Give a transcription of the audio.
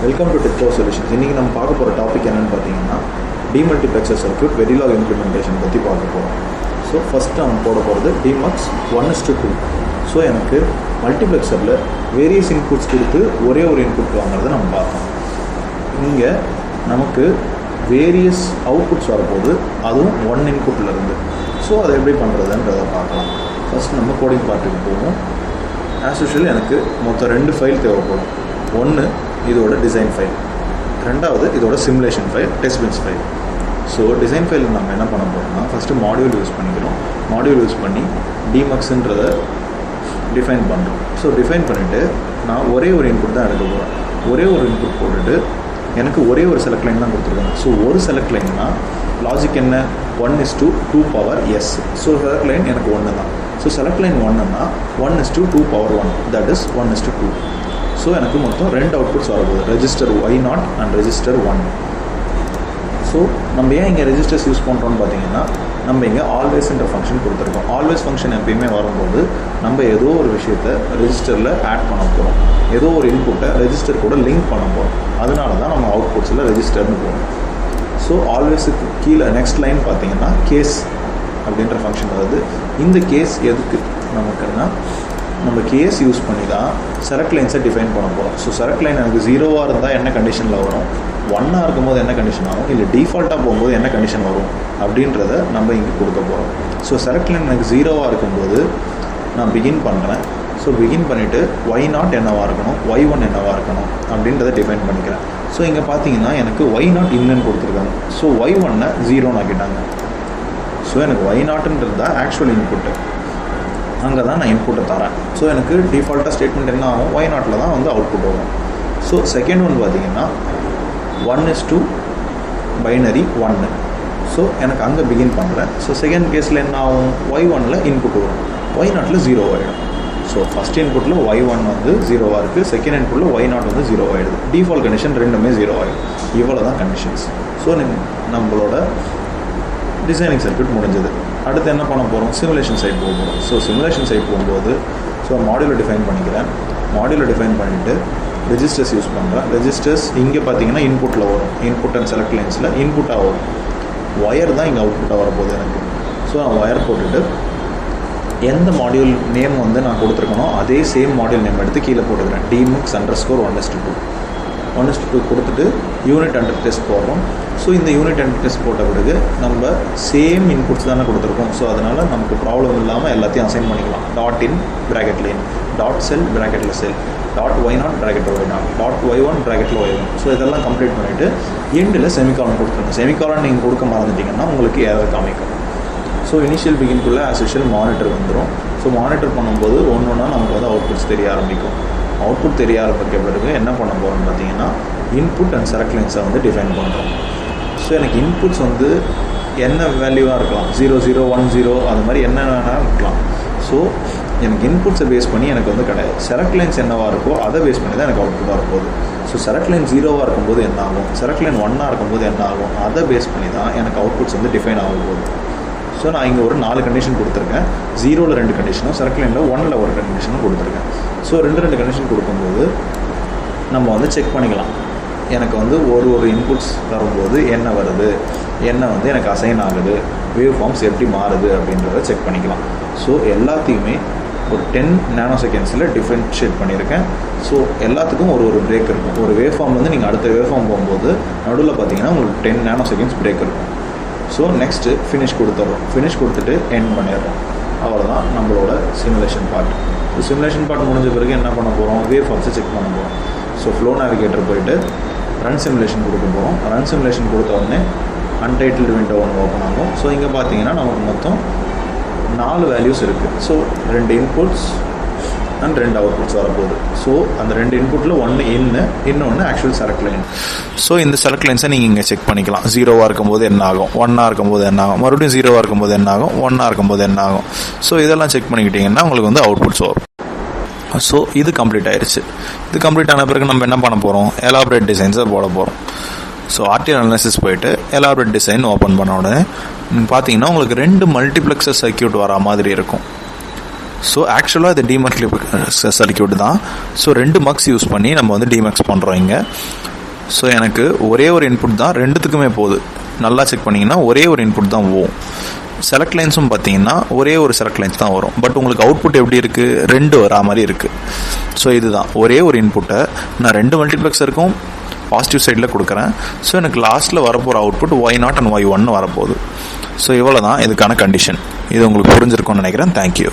Welcome to டெக்லோ solutions. இன்றைக்கி நம்ம பார்க்க போகிற டாபிக் என்னென்னு பார்த்தீங்கன்னா டிமல்டிப்ளெக்சர் சர்க்யூட் வெரிலாக் இம்ப்ளிமெண்டேஷன் பற்றி பார்க்க போகிறோம். ஸோ ஃபஸ்ட்டு நம்ம போட போகிறது டிமக்ஸ் 1:2. ஸோ எனக்கு மல்டிப்ளெக்சரில் வேரியஸ் இன்புட்ஸ் கொடுத்து ஒரே ஒரு இன்புட் வாங்குறத நம்ம பார்த்தோம். இங்கே நமக்கு வேரியஸ் அவுட்புட்ஸ் வரப்போகுது, அதுவும் ஒன் இன்புட்லேருந்து. ஸோ அதை எப்படி பண்ணுறதுன்றதை பார்க்கலாம். ஃபஸ்ட் நம்ம கோடிங் பார்ட்டுக்கு போவோம். ஆஸ் யூஷுவல் எனக்கு மொத்தம் 2 ஃபைல் தேவைப்படும். ஒன்று இதோட டிசைன் ஃபைல், ரெண்டாவது இதோட simulation file, testbench file. So design file நம்ம என்ன பண்ண போகிறோம்னா ஃபஸ்ட்டு மாடியூல் யூஸ் பண்ணிக்கிறோம். மாடியூல் யூஸ் பண்ணி டிமக்ஸ்ன்றதை டிஃபைன் பண்ணுறோம். ஸோ டிஃபைன் பண்ணிவிட்டு நான் ஒரே ஒரு இன்புட் தான் எடுக்க போகிறேன். ஒரே ஒரு இன்புட் போட்டுட்டு எனக்கு ஒரே ஒரு செலக்ட் லைன் தான் கொடுத்துருக்காங்க. ஸோ ஒரு செலக்ட் லைன்னா லாஜிக் என்ன, 1:2 power s. So select line எனக்கு 1 தான். ஸோ செலக்ட் லைன் 1ன்னா 1:2 பவர் 1, தட் இஸ் 1:2. ஸோ எனக்கு மொத்தம் 2 அவுட்புட்ஸ் வரப்போகுது, register Y0 and register 1. So நம்ம ஏன் இங்கே ரெஜிஸ்டர்ஸ் யூஸ் பண்ணுறோன்னு பார்த்தீங்கன்னா, நம்ம இங்கே ஆல்வேஸ்ன்ற ஃபங்க்ஷன் கொடுத்துருக்கோம். ஆல்வேஸ் ஃபங்க்ஷன் எப்பயுமே வரும்போது நம்ம ஏதோ ஒரு விஷயத்தை ரெஜிஸ்டரில் ஆட் பண்ண போகிறோம், ஏதோ ஒரு இன்புட்டை ரெஜிஸ்டர் கூட லிங்க் பண்ண போகிறோம். அதனால தான் நம்ம அவுட்புட்ஸில் ரெஜிஸ்டர்னு போகிறோம். ஸோ ஆல்வேஸுக்கு கீழே நெக்ஸ்ட் லைன் பார்த்தீங்கன்னா கேஸ் அப்படின்ற ஃபங்க்ஷன் வருது. இந்த கேஸ் எதுக்கு நமக்குன்னா, நம்ம கேஸ் யூஸ் பண்ணி தான் செலக்ட் லைன்ஸை டிஃபைன் பண்ண போகிறோம். ஸோ செலக்ட் லைன் எனக்கு 0வாக இருந்தால் என்ன கண்டிஷனில் வரும், 1ஆக இருக்கும்போது என்ன கண்டிஷன் ஆகும், இல்லை டிஃபால்ட்டாக போகும்போது என்ன கண்டிஷன் வரும் அப்படின்றத நம்ம இங்கே கொடுக்க போகிறோம். ஸோ செலக்ட் லைன் எனக்கு 0வாக இருக்கும்போது நான் பிகின் பண்ணுறேன். ஸோ பிகின் பண்ணிவிட்டு Y0 என்னவாக இருக்கணும், Y1 என்னவாக இருக்கணும் அப்படின்றத டிஃபைன் பண்ணிக்கிறேன். ஸோ இங்கே பார்த்தீங்கன்னா எனக்கு Y0 இன்னுன்னு கொடுத்துருக்காங்க. ஸோ Y1 0 ஆக்கிட்டாங்க. ஸோ எனக்கு Y0ன்றது தான் ஆக்சுவல் இன்புட்டு, அங்கே தான் நான் இன்புட்டை தரேன். ஸோ எனக்கு டிஃபால்ட்டாக ஸ்டேட்மெண்ட் என்ன ஆகும், Y0 தான் வந்து அவுட்புட் வரும். ஸோ செகண்ட் ஒன் பார்த்தீங்கன்னா 1:2 பைனரி 1. ஸோ எனக்கு அங்கே பிகின் பண்ணுறேன். ஸோ செகண்ட் கேஸில் என்ன ஆகும், Y1 இன்புட் வரும், Y0 0 ஆகிடும். ஸோ ஃபஸ்ட் இன்புட்டில் Y1 வந்து 0வாக இருக்குது, செகண்ட் இன்புட்டில் Y0 வந்து 0 ஆகிடுது. டிஃபால்ட் கண்டிஷன் ரெண்டுமே 0 ஆகிடும். இவ்வளோ தான் கண்டிஷன்ஸ். ஸோ நம்மளோட டிசைனிங் சர்க்யூட் முடிஞ்சது. அடுத்து என்ன பண்ண போகிறோம், சிமுலேஷன் சைட் போக போகிறோம். ஸோ சிமுலேஷன் சைட் போகும்போது மாடியூலை டிஃபைன் பண்ணிக்கிறேன். மாடியூலை டிஃபைன் பண்ணிவிட்டு ரெஜிஸ்டர்ஸ் யூஸ் பண்ணுறேன். ரெஜிஸ்டர்ஸ் இங்கே பார்த்தீங்கன்னா இன்புட்டில் வரும், இன்புட் அண்ட் செலக்ட் லைன்ஸில் இன்புட்டாக வரும். ஒயர் தான் இங்கே அவுட்புட்டாக வரப்போகுது எனக்கு. ஸோ நான் ஒயர் போட்டுட்டு எந்த மாடியூல் நேம் வந்து நான் கொடுத்துருக்கனோ அதே சேம் மாடியூல் நேம் எடுத்து கீழே போட்டுக்கிறேன். DMUX_1:2 1:2 கொடுத்துட்டு யூனிட் அண்டர் டெஸ்ட் போடுறோம். ஸோ இந்த யூனிட் அண்டர் டெஸ்ட் போட்ட பிறகு நம்ம சேம் இன்புட்ஸ் தானே கொடுத்துருக்கோம். ஸோ அதனால் நமக்கு ப்ராப்ளம் இல்லாமல் எல்லாத்தையும் அசைன் பண்ணிக்கலாம். .in ப்ராக்கெட் லைன், .cell ப்ராக்கெட்டில் செல், .Y0 ப்ராக்கெட்டில் Y0, .Y1 ப்ராக்கெட்டில் Y1. ஸோ இதெல்லாம் கம்ப்ளீட் பண்ணிவிட்டு எண்டில் செமிகாலன் கொடுத்துருங்க. செமிகாலன் நீங்கள் கொடுக்க மறந்துட்டிங்கன்னா உங்களுக்கு ஏதாவது காமிக்கும். ஸோ இனிஷியல் பிகின்குள்ளே ஆஸ் யூஷுவல் மானிட்டர் வந்துடும். ஸோ மானிட்டர் பண்ணும்போது ஒன்றா நமக்கு வந்து அவுட்புட்ஸ் தெரிய ஆரம்பிக்கும். அவுட்புட் தெரிய ஆரம்பிக்க பிறகு என்ன பண்ண போகிறோம்னு பார்த்தீங்கன்னா, இன்புட் அண்ட் செலக்ட் லைன்ஸை வந்து டிஃபைன் பண்ணுறோம். ஸோ எனக்கு இன்புட்ஸ் வந்து என்ன வேல்யூவாக இருக்கலாம், 0 0 1 0 அது மாதிரி என்ன வேணாலும் இருக்கலாம். ஸோ எனக்கு இன்புட்ஸை பேஸ் பண்ணி எனக்கு வந்து கிடையாது. செலக்ட் லைன்ஸ் என்னவாக இருக்கோ அதை பேஸ் பண்ணி தான் எனக்கு அவுட்புட்டாக இருப்போகுது. ஸோ செலக்ட் லைன் 0வாக இருக்கும்போது என்ன ஆகும், செலக்ட் லைன் 1ஆக இருக்கும்போது என்ன ஆகும், அதை பேஸ் பண்ணி தான் எனக்கு அவுட்புட்ஸ் வந்து டிஃபைன் ஆகும் போகுது. ஸோ நான் இங்கே ஒரு 4 கண்டிஷன் கொடுத்துருக்கேன். 0ல் 2 கண்டிஷனும் செலக்ட் லைனில் 1ல் ஒரு கண்டிஷனும் கொடுத்துருக்கேன். ஸோ 2 கண்டிஷன் கொடுக்கும்போது நம்ம வந்து செக் பண்ணிக்கலாம். எனக்கு வந்து ஒரு இன்புட்ஸ் வரும்போது என்ன வருது, என்ன வந்து எனக்கு அசைன் ஆகுது, வேவ் ஃபார்ம்ஸ் எப்படி மாறுது அப்படின்றத செக் பண்ணிக்கலாம். ஸோ எல்லாத்தையுமே ஒரு 10 நானோசெகண்ட்ஸில் டிஃப்ரென்ஷியேட் பண்ணியிருக்கேன். ஸோ எல்லாத்துக்கும் ஒரு பிரேக் இருக்கும். ஒரு வேவ் ஃபார்ம் வந்து நீங்கள் அடுத்த வேவ் ஃபார்ம் போகும்போது நடுவில் பார்த்தீங்கன்னா உங்களுக்கு 10 நானோசெகண்ட்ஸ் பிரேக் இருக்கும். ஸோ நெக்ஸ்ட்டு ஃபினிஷ் கொடுத்துட்றோம். ஃபினிஷ் கொடுத்துட்டு எண்ட் பண்ணிடுறோம். அவ்வளோதான் நம்மளோட simulation part. So simulation part முடிஞ்ச பிறகு என்ன பண்ண போகிறோம், வேவ் ஃபார்ம்ஸை செக் பண்ண போகிறோம். ஸோ ஃப்ளோ நேவிகேட்டர் போயிட்டு ரன் சிமுலேஷன் கொடுக்க போகிறோம். ரன் சிமுலேஷன் கொடுத்த உடனே அன்டைட்டில்டு விண்டோ ஒன்று ஓப்பன் ஆகும். ஸோ இங்கே பார்த்தீங்கன்னா நமக்கு மொத்தம் 4 வேல்யூஸ் இருக்குது. ஸோ 2 இன்புட்ஸ் அண்ட் 2 அவுட்புட்ஸ் வரப்போகுது. ஸோ அந்த 2 இன்புட்டில் ஒன்று இன்னொன்று ஆக்சுவல் செலக்ட் லைன். ஸோ இந்த செலக்ட் லைன்ஸை நீங்கள் இங்கே செக் பண்ணிக்கலாம். 0வாக இருக்கும்போது என்ன ஆகும், 1ஆக இருக்கும்போது என்ன ஆகும், மறுபடியும் 0வாக இருக்கும்போது என்ன ஆகும், 1ஆக இருக்கும்போது என்ன ஆகும். ஸோ இதெல்லாம் செக் பண்ணிக்கிட்டிங்கன்னா உங்களுக்கு வந்து அவுட்புட்ஸ் வரும். ஸோ இது கம்ப்ளீட் ஆயிடுச்சு. இது கம்ப்ளீட் ஆன பிறகு நம்ம என்ன பண்ண போகிறோம், எலாபரேட் டிசைன்ஸை போட போகிறோம். ஸோ RTL அனாலிசிஸ் போயிட்டு எலாபரேட் டிசைன் ஓப்பன் பண்ண உடனே பார்த்தீங்கன்னா உங்களுக்கு 2 மல்டிப்ளெக்சர் சர்க்யூட் வர மாதிரி இருக்கும். ஸோ ஆக்சுவலாக இது டிமல்டிப்ளெக்சர் சர்க்யூட் தான். ஸோ 2 மக்ஸ் யூஸ் பண்ணி நம்ம வந்து டிமக்ஸ் பண்ணுறோம். இங்கே ஸோ எனக்கு ஒரே ஒரு இன்புட் தான் ரெண்டுத்துக்குமே போகுது. நல்லா செக் பண்ணிங்கன்னா ஒரே ஒரு இன்புட் தான் போகும். செலக்ட் லைன்ஸும் பார்த்தீங்கன்னா ஒரே ஒரு செலக்ட் லைன்ஸ் தான் வரும். பட் உங்களுக்கு அவுட்புட் எப்படி இருக்குது, 2 வரா மாதிரி இருக்குது. ஸோ இதுதான் ஒரே ஒரு இன்புட்டை நான் 2 மல்டிப்ளெக்ஸருக்கும் பாசிட்டிவ் சைடில் கொடுக்குறேன். ஸோ எனக்கு லாஸ்ட்டில் வரப்போகிற அவுட்புட் Y0 and Y1 வரப்போகுது. ஸோ இவ்வளோ தான் இதுக்கான கண்டிஷன். இது உங்களுக்கு புரிஞ்சிருக்கும்னு நினைக்கிறேன். தேங்க்யூ.